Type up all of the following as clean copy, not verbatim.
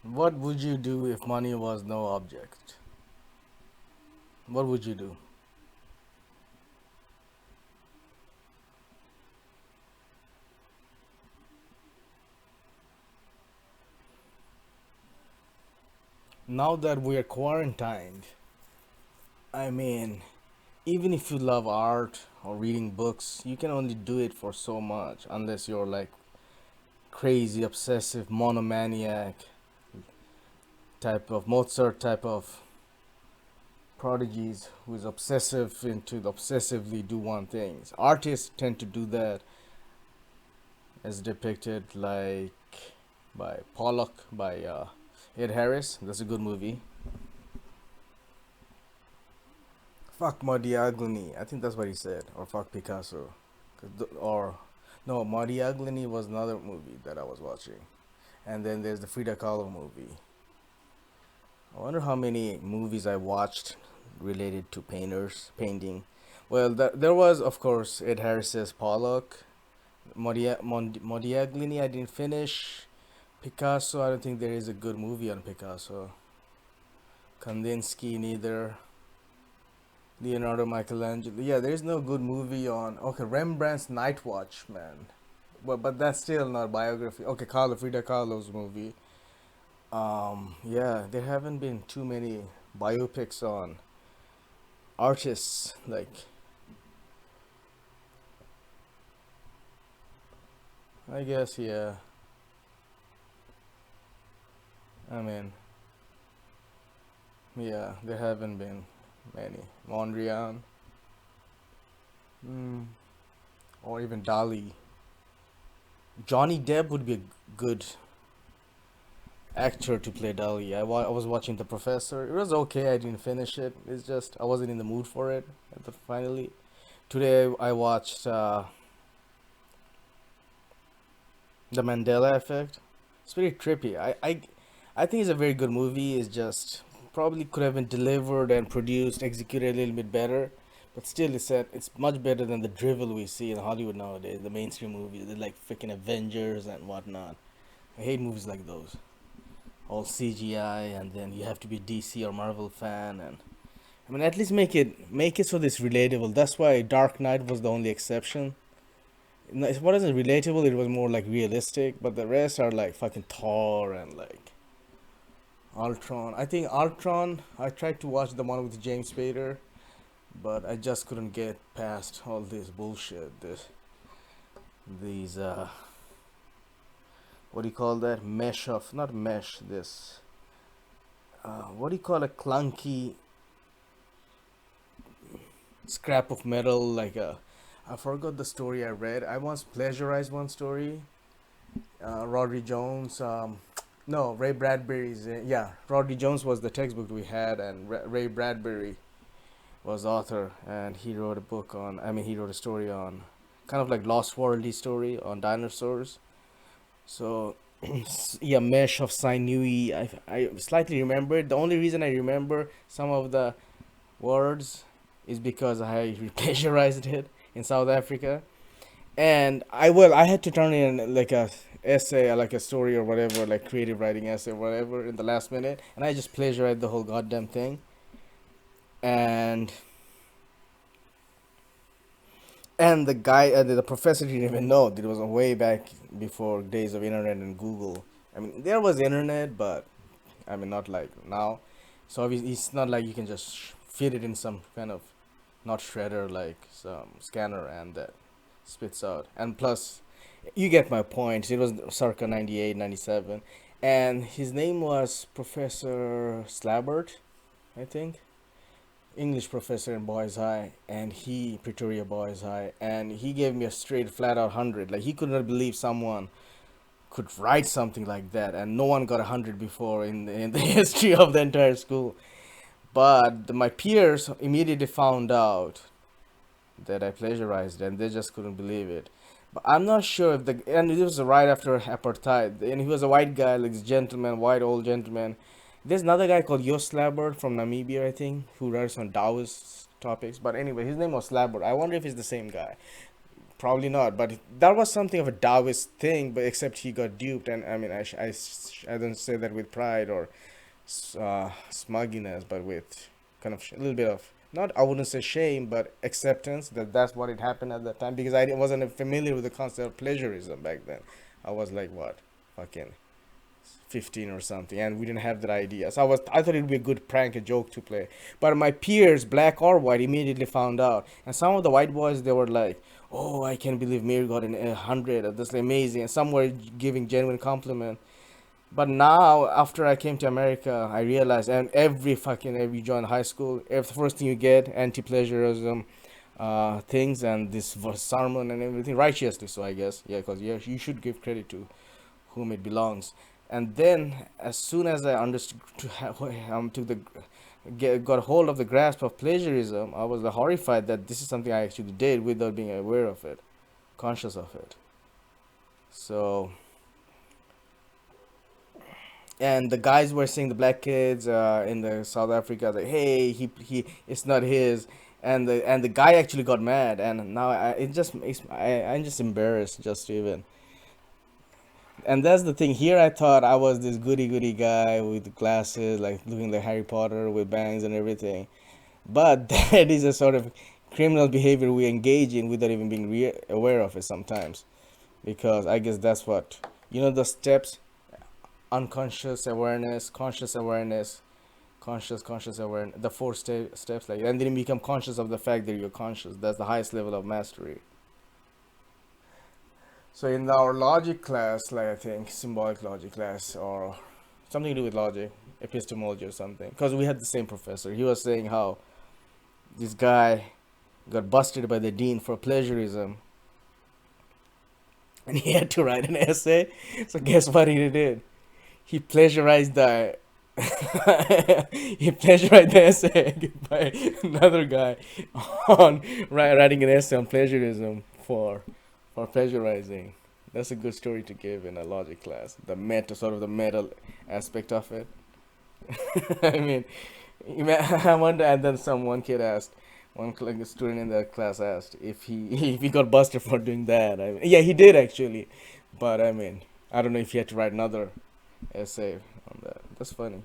What would you do if money was no object? What would you do? Now that we're quarantined, I mean, even if you love art or reading books, you can only do it for so much unless you're like crazy, obsessive, monomaniac type of Mozart type of prodigies who is obsessive into obsessively do one things. Artists tend to do that as depicted like by Pollock by Ed Harris. That's a good movie. Fuck Modigliani. I think that's what he said. Or fuck Picasso. Or no, Modigliani was another movie that I was watching. And then there's the Frida Kahlo movie. I wonder how many movies I watched related to painting. Well, there was, of course, Ed Harris's Pollock. Modigliani, I didn't finish. Picasso, I don't think there is a good movie on Picasso. Kandinsky, neither. Leonardo Michelangelo. Yeah, there is no good movie on. Okay, Rembrandt's Night Watch, man. But that's still not biography. Okay, Frida Kahlo's movie. Yeah, there haven't been too many biopics on artists. Like, I guess, yeah. I mean, yeah, there haven't been many. Mondrian, mm, or even Dali. Johnny Depp would be a good actor to play Dali. I was watching The Professor. It was okay. I didn't finish it. It's just I wasn't in the mood for it. Finally, today I watched The Mandela Effect. It's pretty trippy. I think it's a very good movie. It's just probably could have been delivered and produced, executed a little bit better. But still, it's much better than the drivel we see in Hollywood nowadays. The mainstream movies, they're like freaking Avengers and whatnot. I hate movies like those. All CGI, and then you have to be DC or Marvel fan, and I mean at least make it so this relatable. That's why Dark Knight was the only exception. No, it wasn't relatable, it was more like realistic, but the rest are like fucking Thor and like Ultron. I think Ultron, I tried to watch the one with James Spader, but I just couldn't get past all this bullshit. These what do you call that? Mesh of not mesh. This what do you call a clunky scrap of metal like a I forgot the story I read. I once plagiarized one story. Roddy Jones. No, Ray Bradbury's. Yeah, Roddy Jones was the textbook we had, and Ray Bradbury was author, and he wrote a book on. I mean, he wrote a story on, kind of like Lost Worldy story on dinosaurs. So, yeah, mesh of sinewy. I slightly remember it. The only reason I remember some of the words is because I plagiarized it in South Africa, and I had to turn in like a essay, like a story or whatever, like creative writing essay or whatever in the last minute, and I just plagiarized the whole goddamn thing, and the guy, the professor didn't even know that it was way back before days of internet and Google. I mean, there was internet, but I mean, not like now. So obviously, it's not like you can just fit it in some kind of not shredder like some scanner and that spits out. And plus, you get my point. It was circa 98, 97, and his name was Professor Slabbert, I think. English professor in Boys High, and he Pretoria Boys High, and he gave me a straight flat out 100. Like he could not believe someone could write something like that, and no one got 100 before in the history of the entire school. But my peers immediately found out that I plagiarized, and they just couldn't believe it. But I'm not sure if and it was right after apartheid, and he was a white guy, like this gentleman, white old gentleman. There's another guy called Yo Slabber from Namibia, I think, who writes on Taoist topics. But anyway, his name was Slabber. I wonder if it's the same guy. Probably not, but that was something of a Taoist thing. But except he got duped, and I mean, I don't say that with pride or smugginess, but with kind of a little bit of, not, I wouldn't say shame, but acceptance that that's what it happened at that time, because wasn't familiar with the concept of pleasurism back then. I was like, what, fucking 15 or something, and we didn't have that idea. So I thought it would be a good prank, a joke to play. But my peers, black or white, immediately found out. And some of the white boys, they were like, oh, I can't believe Mary got an 100. That's amazing. And some were giving genuine compliment. But now, after I came to America, I realized, and every you join high school, the first thing you get, anti-plagiarism things, and this sermon and everything, righteously so, I guess. Yeah, because yeah, you should give credit to whom it belongs. And then, as soon as I understood, took the got hold of the grasp of plagiarism, I was horrified that this is something I actually did without being aware of it, conscious of it. So, and the guys were saying, the black kids in the South Africa, like, hey, he it's not his. And the guy actually got mad, and now it just makes I'm just embarrassed just to even. And that's the thing. Here I thought I was this goody goody guy with glasses, like looking like Harry Potter with bangs and everything. But that is a sort of criminal behavior we engage in without even being aware of it sometimes. Because I guess that's what, the steps: unconscious awareness, conscious awareness, conscious awareness, the four steps, like, and then you become conscious of the fact that you're conscious. That's the highest level of mastery. So in our logic class, like, I think symbolic logic class or something to do with logic, epistemology or something, because we had the same professor. He was saying how this guy got busted by the dean for plagiarism, and he had to write an essay. So guess what he did? He plagiarized the he plagiarized the essay by another guy on writing an essay on plagiarism for plagiarizing. That's a good story to give in a logic class. The meta, sort of the meta aspect of it. I mean, I wonder. And then one kid asked, like, student in the class asked if he if he got busted for doing that. I mean, yeah, he did actually, but I mean, I don't know if he had to write another essay on that. That's funny.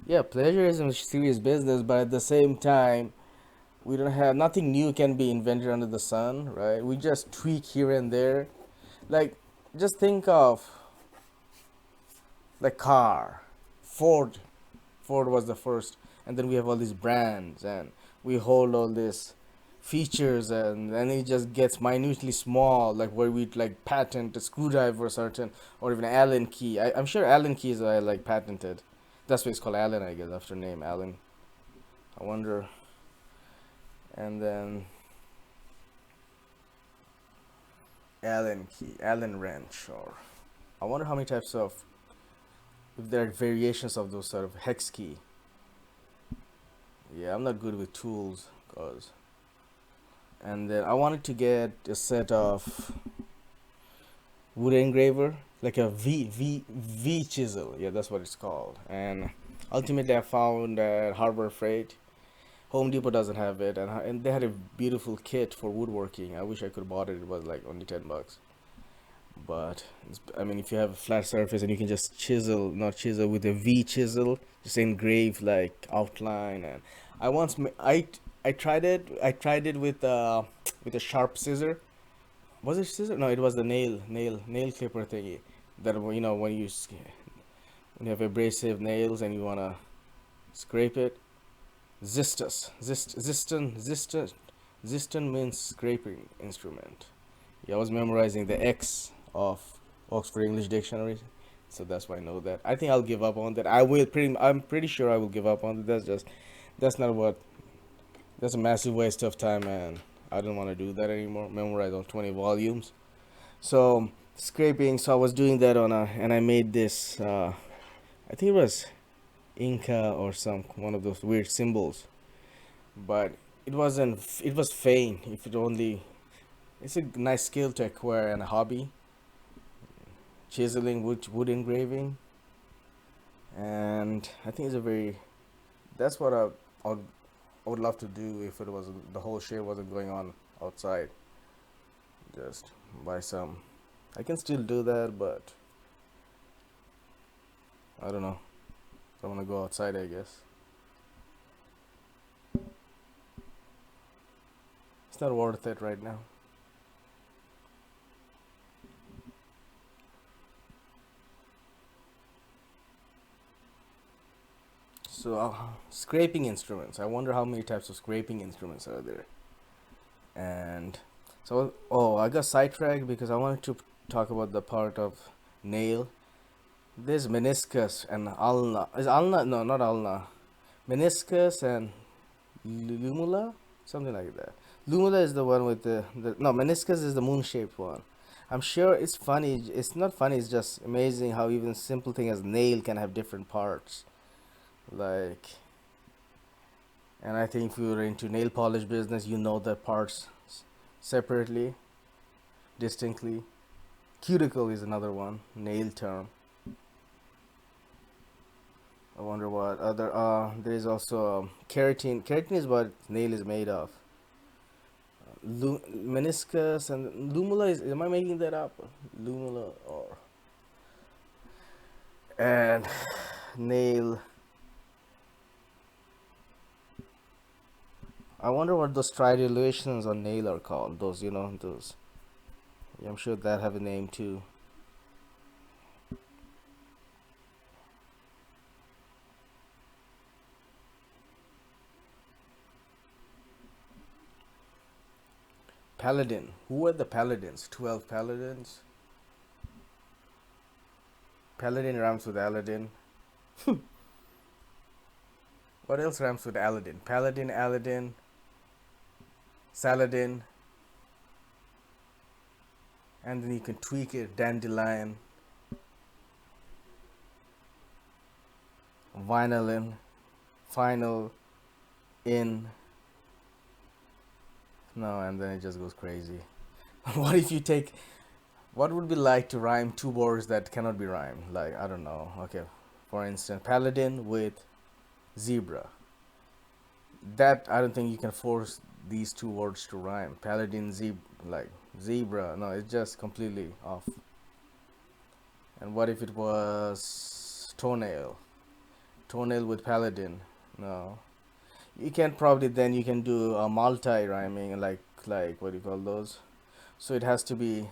Yeah, plagiarism is serious business, but at the same time, we don't have nothing new can be invented under the sun, right? We just tweak here and there. Like, just think of like car, Ford. Ford was the first, and then we have all these brands, and we hold all these features, and then it just gets minutely small, like where we like patent a screwdriver or certain, or even Allen key. I'm sure Allen keys are like patented. That's why it's called Allen, I guess, after name Allen. I wonder. And then Allen key, Allen wrench, or I wonder how many types of, if there are variations of those sort of hex key. Yeah, I'm not good with tools, cause. And then I wanted to get a set of wood engraver, like a V chisel. Yeah, that's what it's called. And ultimately, I found at Harbor Freight. Home Depot doesn't have it, and they had a beautiful kit for woodworking. I wish I could have bought it. It was like only $10. But I mean, if you have a flat surface and you can just chisel, not chisel with a V chisel, just engrave like outline. And I once I tried it. I tried it with a sharp scissor. Was it scissor? No, it was the nail clipper thingy. That, when when you have abrasive nails and you wanna scrape it. Ziston means scraping instrument. Yeah, I was memorizing the X of Oxford English Dictionary, so that's why I know that. I think I'll give up on that. I'm pretty sure I will give up on it. That's not what. That's a massive waste of time, and I don't want to do that anymore. Memorize all 20 volumes. So scraping. So I was doing that and I made this. I think it was Inca or some one of those weird symbols, but it wasn't. It was faint. If it only, it's a nice skill to acquire and a hobby. Chiseling, wood engraving, and I think it's a very. That's what a I would love to do if it was the whole shit wasn't going on outside. Just buy some. I can still do that, but I don't know. I want to go outside, I guess. It's not worth it right now. So, scraping instruments. I wonder how many types of scraping instruments are there. And so, oh, I got sidetracked because I wanted to talk about the part of nail. There's meniscus and ulna. Is ulna? No, not ulna. Meniscus and lumula, something like that. Lumula is the one with the no. Meniscus is the moon-shaped one. I'm sure it's funny. It's not funny. It's just amazing how even simple thing as nail can have different parts. Like, and I think if you're into nail polish business, you know the parts separately, distinctly. Cuticle is another one, nail term. I wonder what other. There is also keratin. Keratin is what nail is made of. Meniscus and lumula is. Am I making that up? Lumula or and nail. I wonder what those striations on nail are called. Those, those. Yeah, I'm sure that have a name too. Paladin. Who are the paladins? 12 paladins. Paladin rhymes with Aladdin. What else rhymes with Aladdin? Paladin, Aladdin, Saladin, and then you can tweak it. Dandelion, vinylin, final, in. No, and then it just goes crazy. What if you take? What would be like to rhyme two words that cannot be rhymed? Like, I don't know. Okay, for instance, paladin with zebra. That I don't think you can force these two words to rhyme. Paladin, like zebra. No, it's just completely off. And what if it was toenail? Toenail with paladin. No, you can probably then you can do a multi rhyming, like what do you call those? So it has to be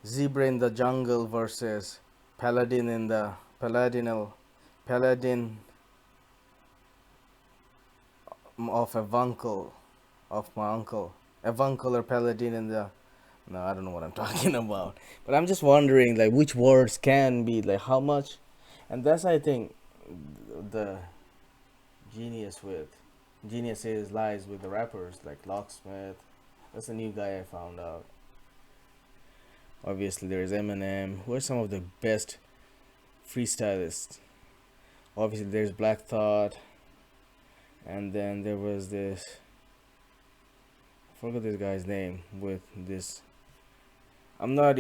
zebra in the jungle versus paladin in the paladin of my uncle, avuncle or paladin in the. No, I don't know what I'm talking about. But I'm just wondering, like, which words can be like how much, and that's I think the genius with genius is lies with the rappers like Locksmith. That's a new guy I found out. Obviously, there's Eminem. Who are some of the best freestylists? Obviously, there's Black Thought, and then there was this. I forgot this guy's name with this. I'm not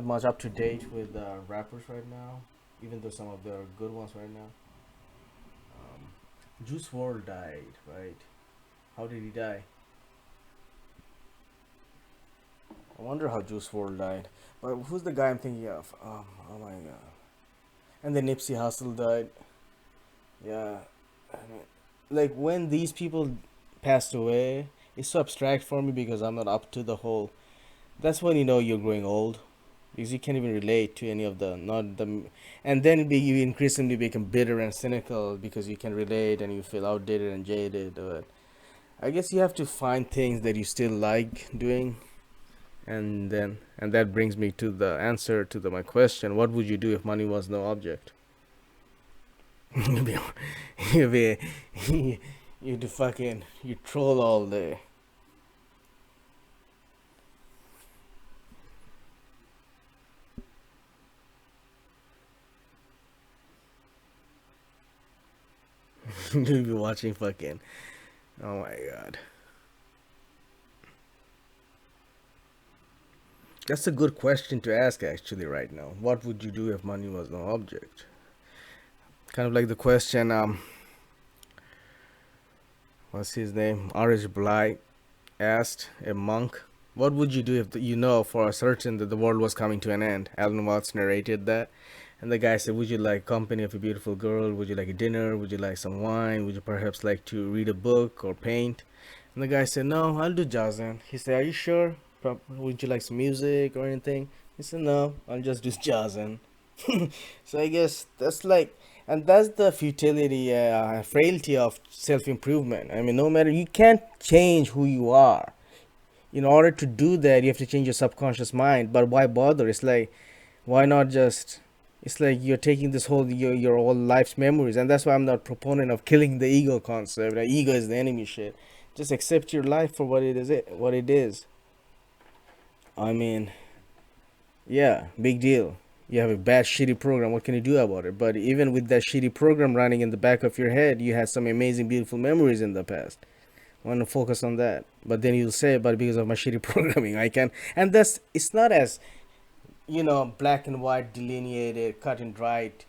much up to date with rappers right now, even though some of them are good ones right now. Juice WRLD died, right? How did he die? I wonder how Juice WRLD died. But who's the guy I'm thinking of? Oh my god. And then Nipsey Hussle died. Yeah. I mean, like when these people passed away, it's so abstract for me because I'm not up to the whole. That's when you know you're growing old, because you can't even relate to any of the not the, and then you increasingly become bitter and cynical because you can relate and you feel outdated and jaded. But I guess you have to find things that you still like doing, and that brings me to the answer to my question: what would you do if money was no object? you'd be, you'd be, you'd fucking you troll all day. You'd be watching fucking. Oh my god. That's a good question to ask actually right now. What would you do if money was no object? Kind of like the question, what's his name? R.H. Bly asked a monk, "What would you do if you know for a certain that the world was coming to an end?" Alan Watts narrated that, and the guy said, "Would you like company of a beautiful girl? Would you like a dinner? Would you like some wine? Would you perhaps like to read a book or paint?" And the guy said, "No, I'll do jazzin." He said, "Are you sure? Would you like some music or anything?" He said, "No, I'll just do jazzin." So I guess that's like, and that's the futility, frailty of self improvement. I mean, no matter, you can't change who you are. In order to do that, you have to change your subconscious mind. But why bother? It's like, why not just? It's like you're taking this whole your whole life's memories, and that's why I'm not a proponent of killing the ego concept. Like, ego is the enemy shit. Just accept your life for what it is. What it is. I mean, yeah, big deal. You have a bad, shitty program. What can you do about it? But even with that shitty program running in the back of your head, you had some amazing, beautiful memories in the past. I want to focus on that. But then you'll say, but because of my shitty programming, I can. And that's, it's not as, black and white, delineated, cut and dried,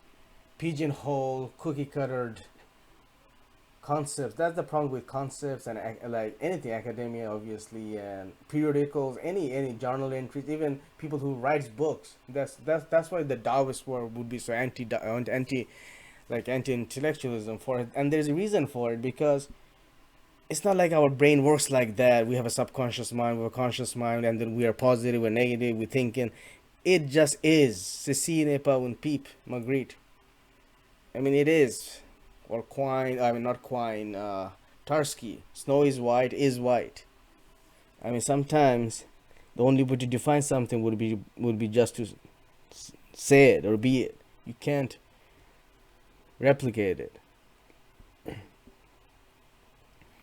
pigeonhole, cookie cuttered concepts. That's the problem with concepts and like anything, academia obviously, and periodicals, any journal entries, even people who writes books. That's why the Taoist world would be so anti like anti intellectualism for it, and there's a reason for it, because it's not like our brain works like that. We have a subconscious mind, we have a conscious mind, and then we are positive or negative, we're thinking. It just is. Ceci n'est pas un peep, Magritte. I mean, it is. Or Quine, I mean, not Quine, Tarski. Snow is white. I mean, sometimes the only way to define something would be just to say it or be it. You can't replicate it.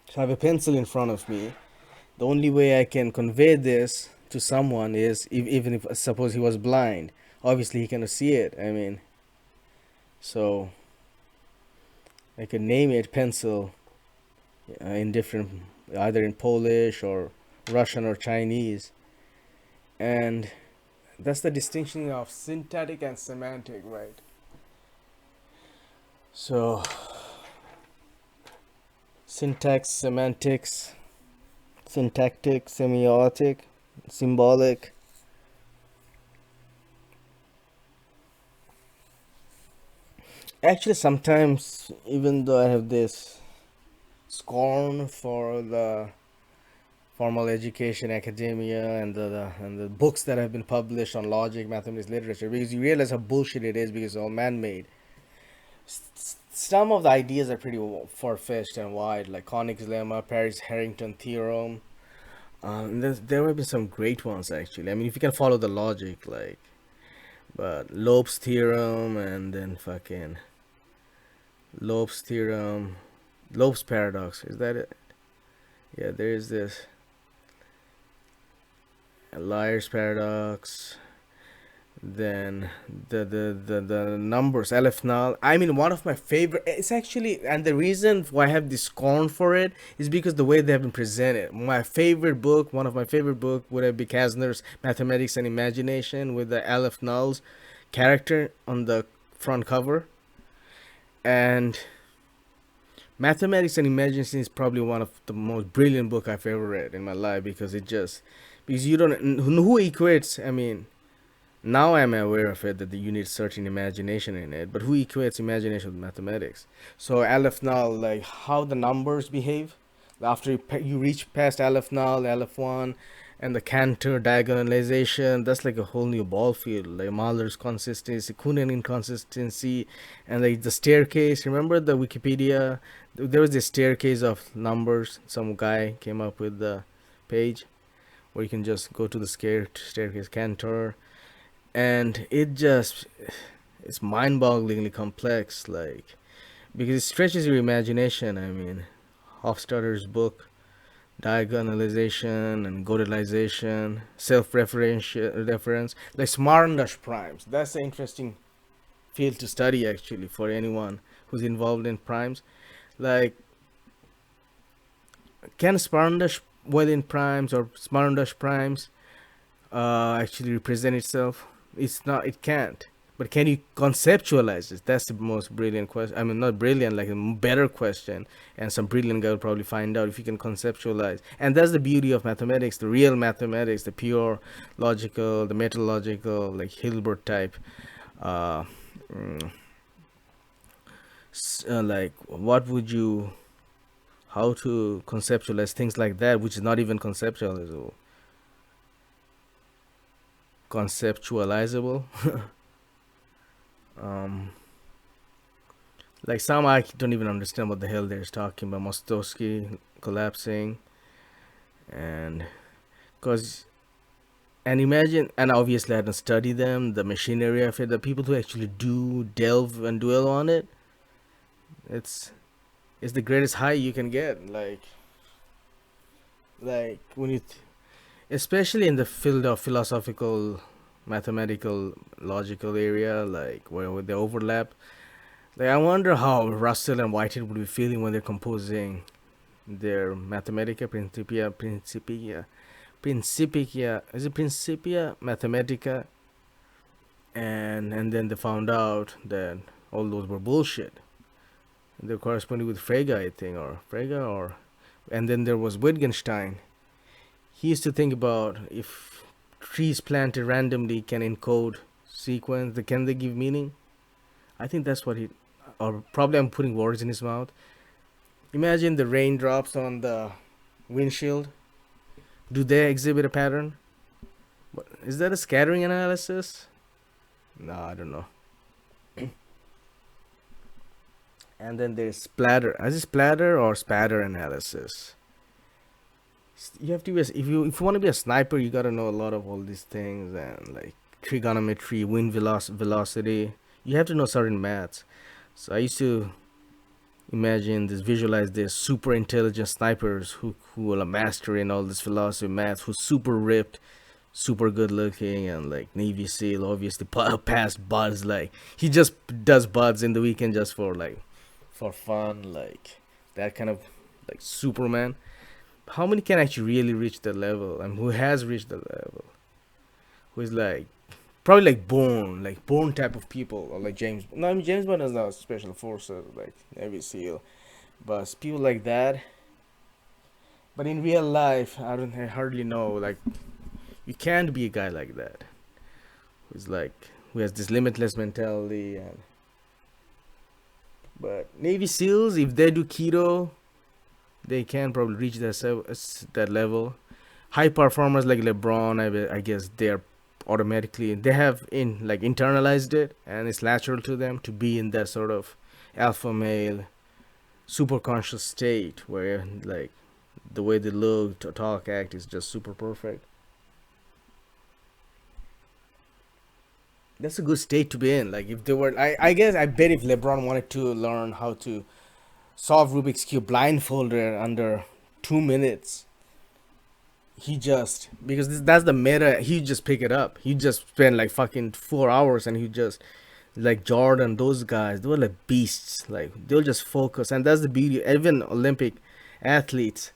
So I have a pencil in front of me. The only way I can convey this to someone is even if suppose he was blind. Obviously, he cannot see it. I mean, so I could name it pencil in different, either in Polish or Russian or Chinese, and that's the distinction of syntactic and semantic, right? So syntax, semantics, syntactic, semiotic, symbolic. Actually, sometimes, even though I have this scorn for the formal education, academia, and the books that have been published on logic, mathematics, literature, because you realize how bullshit it is, because it's all man-made. Some of the ideas are pretty far-fetched and wide, like Koenig's lemma, Paris-Harrington theorem. There have been some great ones actually. I mean, if you can follow the logic, like, but Lopes theorem, and then fucking Lopes theorem, Lopes paradox. Is that it? Yeah, there is this liar's paradox. Then the numbers, Aleph Null. I mean, one of my favorite. It's actually, and the reason why I have this scorn for it is because the way they have been presented. My favorite book, one of my favorite book, would have been Kastner's Mathematics and Imagination, with the Aleph Null's character on the front cover. And Mathematics and Imagination is probably one of the most brilliant book I've ever read in my life, because you don't, who equates. I mean, now I'm aware of it, that you need certain imagination in it, but who equates imagination with mathematics? So Aleph Null, like how the numbers behave after you reach past Aleph Null, Aleph 1, and the Cantor diagonalization, that's like a whole new ball field. Like Mahler's consistency, Kuhnen inconsistency, and like the staircase. Remember the Wikipedia? There was this staircase of numbers. Some guy came up with the page where you can just go to the staircase, Cantor, and it's mind-bogglingly complex, like, because it stretches your imagination. I mean, Hofstadter's book, diagonalization and godalization, self-reference, like Smarndash primes. That's an interesting field to study actually for anyone who's involved in primes. Like, can Smarndash within primes or Smarndash primes actually represent itself? It's not. It can't. But can you conceptualize this? That's the most brilliant question. I mean, not brilliant, like a better question. And some brilliant guy will probably find out if you can conceptualize. And that's the beauty of mathematics, the real mathematics, the pure logical, the metalogical, like Hilbert type. Uh, mm, like, what would you, how to conceptualize things like that, which is not even conceptualizable. um, Like some I don't even understand what the hell they're talking about. Mostowski collapsing, and because and imagine, and obviously I don't study them, the machinery of it, the people who actually do delve and dwell on it. It's it's the greatest high you can get. Like when especially in the field of philosophical, mathematical, logical area, like where they overlap. Like I wonder how Russell and Whitehead would be feeling when they're composing their Mathematica Principia, is it Principia Mathematica, and then they found out that all those were bullshit. They're corresponding with Frege, I think, or Frege, or and then there was Wittgenstein. He used to think about if trees planted randomly can encode sequence, can they give meaning? I think that's what he, or probably I'm putting words in his mouth. Imagine the raindrops on the windshield. Do they exhibit a pattern? Is that a scattering analysis? No, I don't know. And then there's splatter. Is it splatter or spatter analysis? You have to be if you want to be a sniper, you gotta know a lot of all these things and like trigonometry, wind velocity. You have to know certain maths. So I used to imagine this, visualize this super intelligent snipers who are a master in all this philosophy, math, who's super ripped, super good looking, and like Navy SEAL, obviously past buds. Like he just does buds in the weekend just for like for fun, like that kind of like Superman. How many can actually really reach the level? And who has reached the level? Who is like probably like born type of people, or like James. No, I mean James Bond is not special forces like Navy SEAL, but people like that. But in real life, I hardly know. Like you can't be a guy like that. Who's like who has this limitless mentality and. But Navy SEALs, if they do keto, they can probably reach that level. High performers like LeBron, I guess they're automatically they have in like internalized it, and it's natural to them to be in that sort of alpha male, super conscious state where like the way they look, to talk, act is just super perfect. That's a good state to be in. Like if they were, I guess I bet if LeBron wanted to learn how to solve Rubik's cube blindfolded under 2 minutes, he just because that's the meta. He just pick it up. He just spend like fucking 4 hours, and he just like Jordan. Those guys, they were like beasts. Like they'll just focus, and that's the beauty. Even Olympic athletes,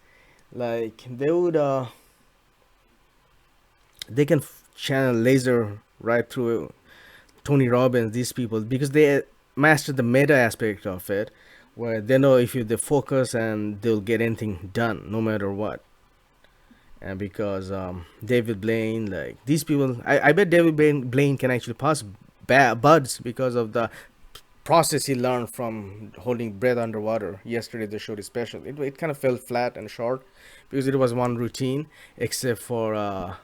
like they would they can channel laser right through Tony Robbins, these people, because they master the meta aspect of it, where they know if you they focus and they'll get anything done no matter what. And because David Blaine, like these people, I bet David Blaine can actually pass buds because of the process he learned from holding breath underwater. Yesterday they showed it special. It kind of felt flat and short because it was one routine, except for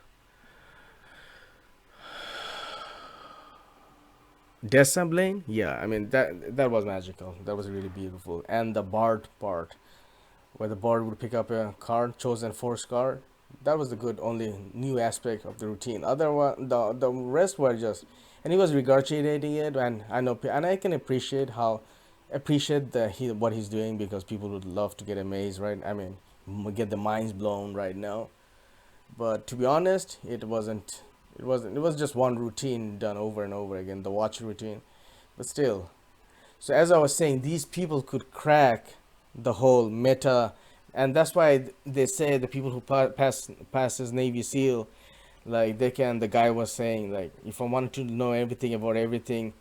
Dessa Blaine. Yeah, I mean that was magical. That was really beautiful. And the Bard part, where the Bard would pick up a card, chosen force card. That was the good only new aspect of the routine. Otherwise, the rest were just, and he was regurgitating it, and I know, and I can appreciate the what he's doing because people would love to get amazed, right? I mean, get the minds blown right now. But to be honest, it wasn't. It wasn't. It was just one routine done over and over again, the watch routine. But still, so as I was saying, these people could crack the whole meta, and that's why they say the people who passes Navy SEAL, Like they can. The guy was saying like, if I want to know everything about everything,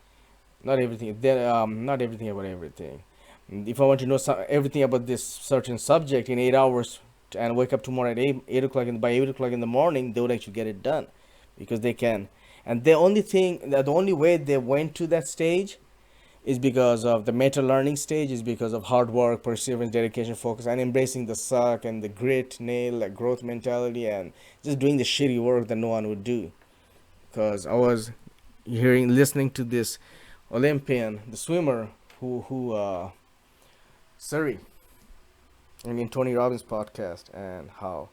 not everything, then not everything about everything. If I want to know everything about this certain subject in 8 hours, and wake up tomorrow at 8 o'clock, by 8 o'clock in the morning, they would actually get it done, because they can. And the only way they went to that stage is because of the meta learning stage, is because of hard work, perseverance, dedication, focus, and embracing the suck and the grit, nail, like growth mentality, and just doing the shitty work that no one would do. Because I was listening to this Olympian, the swimmer, who Surrey, I mean Tony Robbins podcast, and how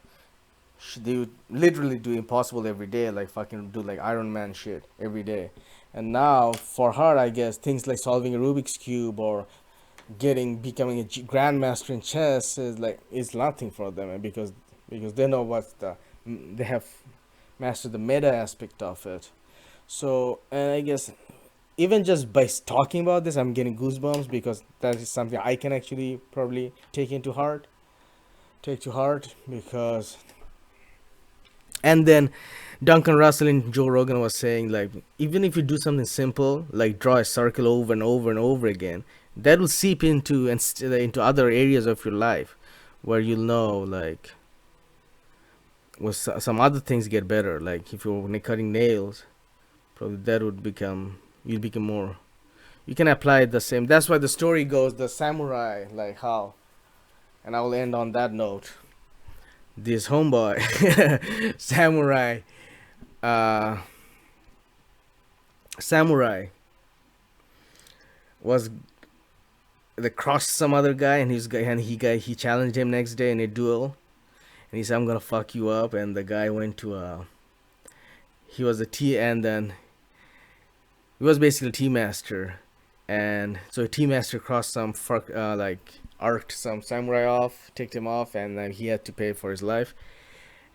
they would literally do impossible every day, like fucking do like Iron Man shit every day. And now for her, I guess things like solving a Rubik's cube or becoming a grandmaster in chess is nothing for them, and because they know they have mastered the meta aspect of it. So, and I guess even just by talking about this, I'm getting goosebumps, because that is something I can actually probably take to heart, because. And then Duncan Russell and Joe Rogan was saying, like, even if you do something simple like draw a circle over and over and over again, that will seep into other areas of your life, where you'll know, like, with some other things get better. Like if you're cutting nails, probably that would become you'll become more. You can apply the same. That's why the story goes, the samurai, like how. And I will end on that note. This homeboy, samurai, uh, samurai was the crossed some other guy, and he challenged him next day in a duel, and he said, "I'm gonna fuck you up." And the guy went to he was a tea, and then he was basically a tea master, and so a tea master crossed some like arced some samurai off, ticked him off, and then he had to pay for his life.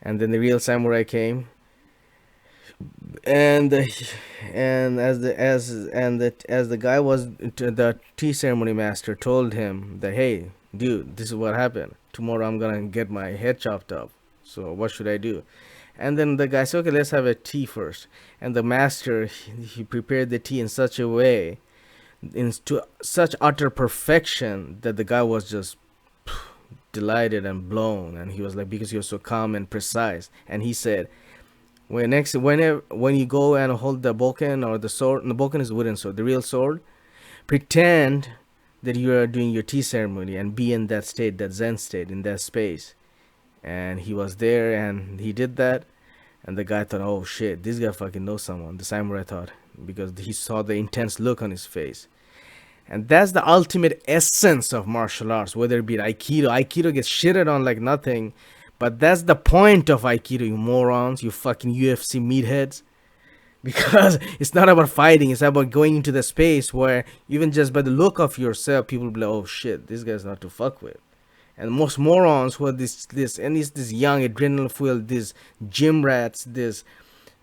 And then the real samurai came, and as the guy was the tea ceremony master told him that, hey dude, this is what happened, tomorrow I'm gonna get my head chopped up, so what should I do? And then the guy said, okay, let's have a tea first. And the master, he prepared the tea in such a way, into such utter perfection, that the guy was just delighted and blown. And he was like, because he was so calm and precise. And he said, when you go and hold the bokken or the sword, and the bokken is a wooden sword, the real sword, pretend that you are doing your tea ceremony and be in that state, that zen state, in that space. And he was there, and he did that. And the guy thought, oh shit, this guy fucking knows someone. The samurai thought, because he saw the intense look on his face. And that's the ultimate essence of martial arts, whether it be Aikido. Aikido gets shitted on like nothing, but that's the point of Aikido, you morons, you fucking UFC meatheads. Because it's not about fighting, it's about going into the space where even just by the look of yourself, people will be like, oh shit, this guy's not to fuck with. And most morons who are this young adrenaline fueled, these gym rats, this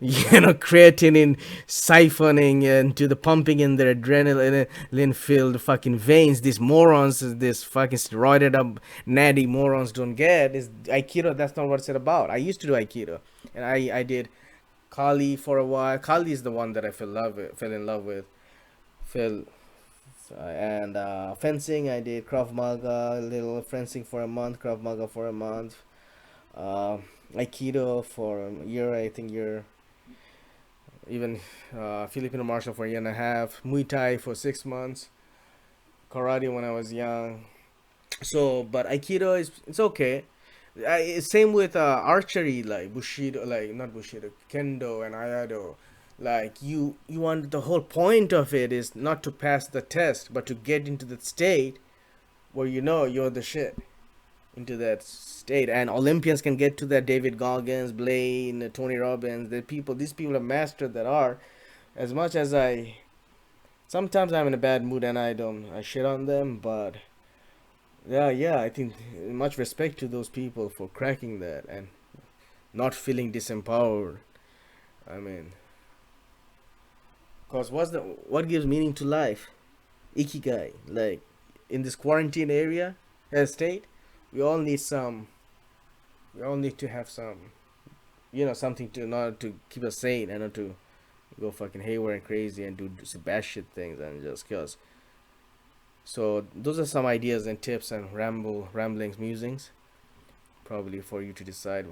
creatinine siphoning into the pumping in their adrenaline filled fucking veins. These morons, this fucking steroided up natty morons don't get is Aikido. That's not what it's about. I used to do Aikido, and I did Kali for a while. Kali is the one that I fell in love with. Fell and fencing, I did Krav Maga, a little fencing for a month, Krav Maga for a month, uh, Aikido for a year, I think year, even Filipino martial for a year and a half, Muay Thai for 6 months, karate when I was young. So, but Aikido it's okay. Same with archery, like Bushido, like not Bushido, Kendo and Ayado. Like you want, the whole point of it is not to pass the test, but to get into the state where you know you're the shit, into that state. And Olympians can get to that. David Goggins, Blaine, Tony Robbins, these people have mastered that art. As much as sometimes I'm in a bad mood and I shit on them, but yeah, I think much respect to those people for cracking that and not feeling disempowered. I mean, cause what gives meaning to life? Ikigai. Like in this quarantine state, we all need some. We all need to have some something to not to keep us sane and not to go fucking haywire and crazy and do some bad shit things and just cause. So those are some ideas and tips and ramblings, musings, probably for you to decide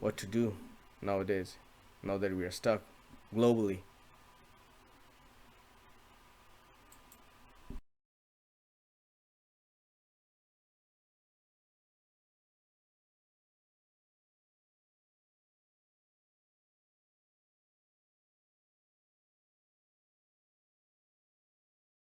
what to do nowadays, now that we are stuck globally.